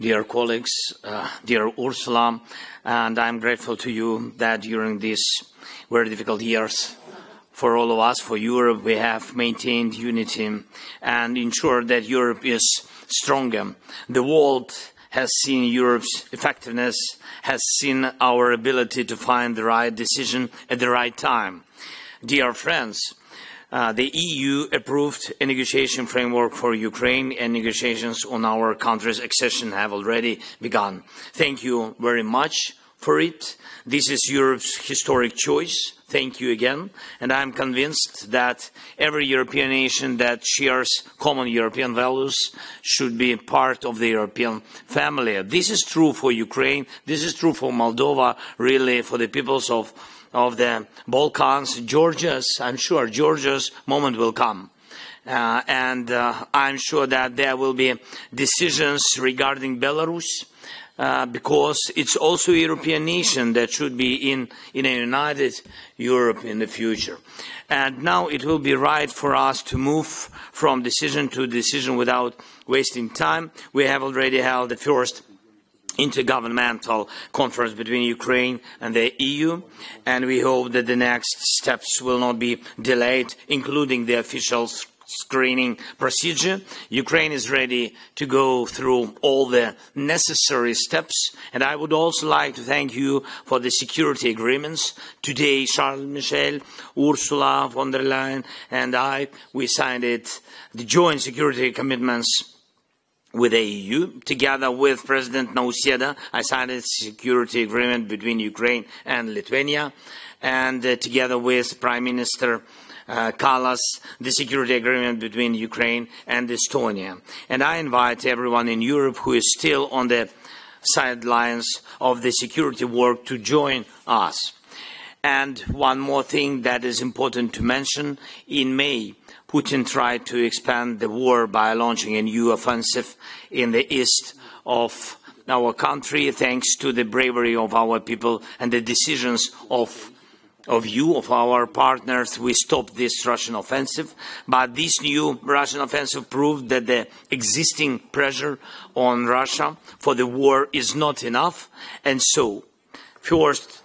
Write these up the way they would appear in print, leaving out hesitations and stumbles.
dear colleagues, dear Ursula, and I'm grateful to you that during these very difficult years for all of us, for Europe, we have maintained unity and ensured that Europe is stronger. The world has seen Europe's effectiveness, has seen our ability to find the right decision at the right time. Dear friends, the EU approved a negotiation framework for Ukraine, and negotiations on our country's accession have already begun. Thank you very much for it. This is Europe's historic choice. Thank you again. And I'm convinced that every European nation that shares common European values should be part of the European family. This is true for Ukraine. This is true for Moldova, really for the peoples of the Balkans. I'm sure Georgia's moment will come. I'm sure that there will be decisions regarding Belarus, because it's also a European nation that should be in a united Europe in the future. And now it will be right for us to move from decision to decision without wasting time. We have already held the first intergovernmental conference between Ukraine and the EU, and we hope that the next steps will not be delayed, including the official screening procedure. Ukraine is ready to go through all the necessary steps, and I would also like to thank you for the security agreements. Today, Charles Michel, Ursula von der Leyen and we signed the joint security commitments with the EU. Together with President Nausėda, I signed a security agreement between Ukraine and Lithuania, and together with Prime Minister Kallas, the security agreement between Ukraine and Estonia. And I invite everyone in Europe who is still on the sidelines of the security work to join us. And one more thing that is important to mention: in May, Putin tried to expand the war by launching a new offensive in the east of our country. Thanks to the bravery of our people and the decisions of our partners, we stopped this Russian offensive. But this new Russian offensive proved that the existing pressure on Russia for the war is not enough. And so, first,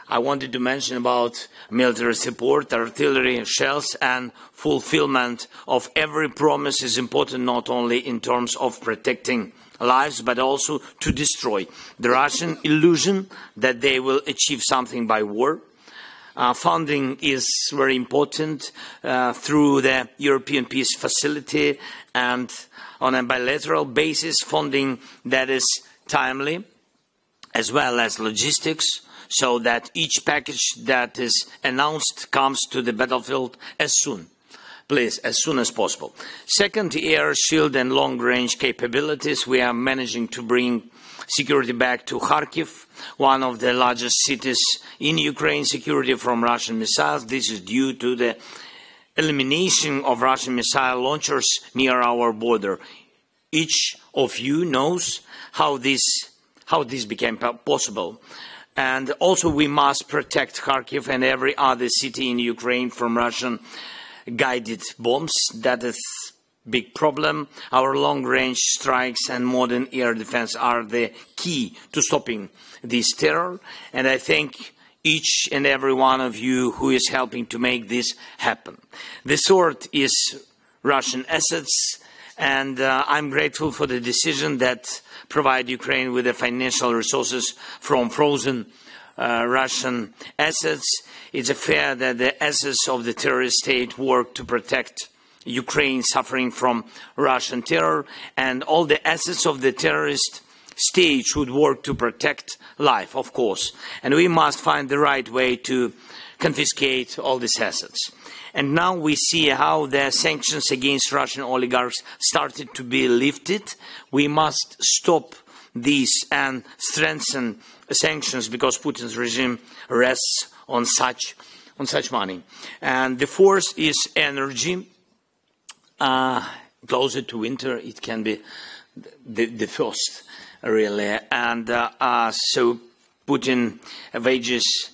I wanted to mention about military support, artillery, shells, and fulfillment of every promise is important, not only in terms of protecting lives, but also to destroy the Russian illusion that they will achieve something by war. Funding is very important through the European Peace Facility, and on a bilateral basis, funding that is timely, as well as logistics, so that each package that is announced comes to the battlefield as soon as possible. Second, air, shield and long-range capabilities. We are managing to bring security back to Kharkiv, one of the largest cities in Ukraine, security from Russian missiles. This is due to the elimination of Russian missile launchers near our border. Each of you knows how this became possible. And also we must protect Kharkiv and every other city in Ukraine from Russian guided bombs. That is a big problem. Our long-range strikes and modern air defense are the key to stopping this terror. And I thank each and every one of you who is helping to make this happen. The third is Russian assets. And I'm grateful for the decision that provide Ukraine with the financial resources from frozen Russian assets. It's fair that the assets of the terrorist state work to protect Ukraine suffering from Russian terror, and all the assets of the terrorist state should work to protect life, of course. And we must find the right way to confiscate all these assets. And now we see how the sanctions against Russian oligarchs started to be lifted. We must stop these and strengthen sanctions, because Putin's regime rests on such money. And the fourth is energy. Closer to winter, it can be the first, really. And so Putin wages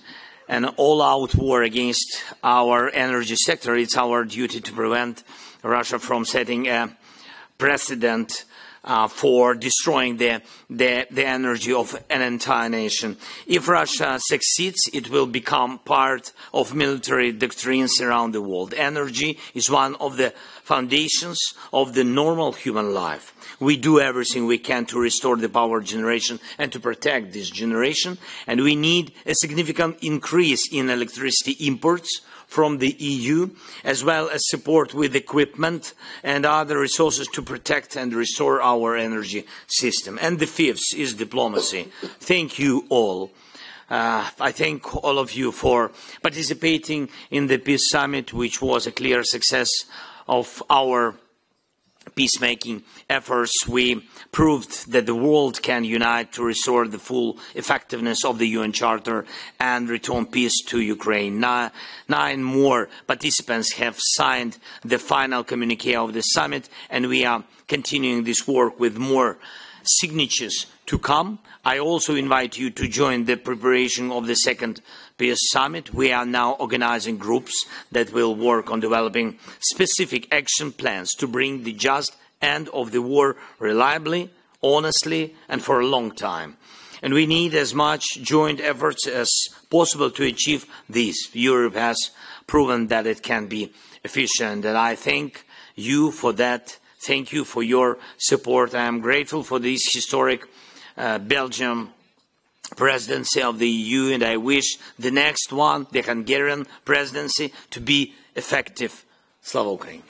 an all-out war against our energy sector. It's our duty to prevent Russia from setting a precedent for destroying the energy of an entire nation. If Russia succeeds, it will become part of military doctrines around the world. Energy is one of the foundations of the normal human life. We do everything we can to restore the power generation and to protect this generation, and we need a significant increase in electricity imports from the EU, as well as support with equipment and other resources to protect and restore our energy system. And the fifth is diplomacy. Thank you all. I thank all of you for participating in the Peace Summit, which was a clear success of our peacemaking efforts. We proved that the world can unite to restore the full effectiveness of the UN Charter and return peace to Ukraine. Nine more participants have signed the final communique of the summit, and we are continuing this work with more signatures to come. I also invite you to join the preparation of the second Peace Summit. We are now organizing groups that will work on developing specific action plans to bring the just end of the war reliably, honestly, and for a long time. And we need as much joint efforts as possible to achieve this. Europe has proven that it can be efficient, and I thank you for that. Thank you for your support. I am grateful for this historic Belgium presidency of the EU, and I wish the next one, the Hungarian presidency, to be effective. Slava Ukraini.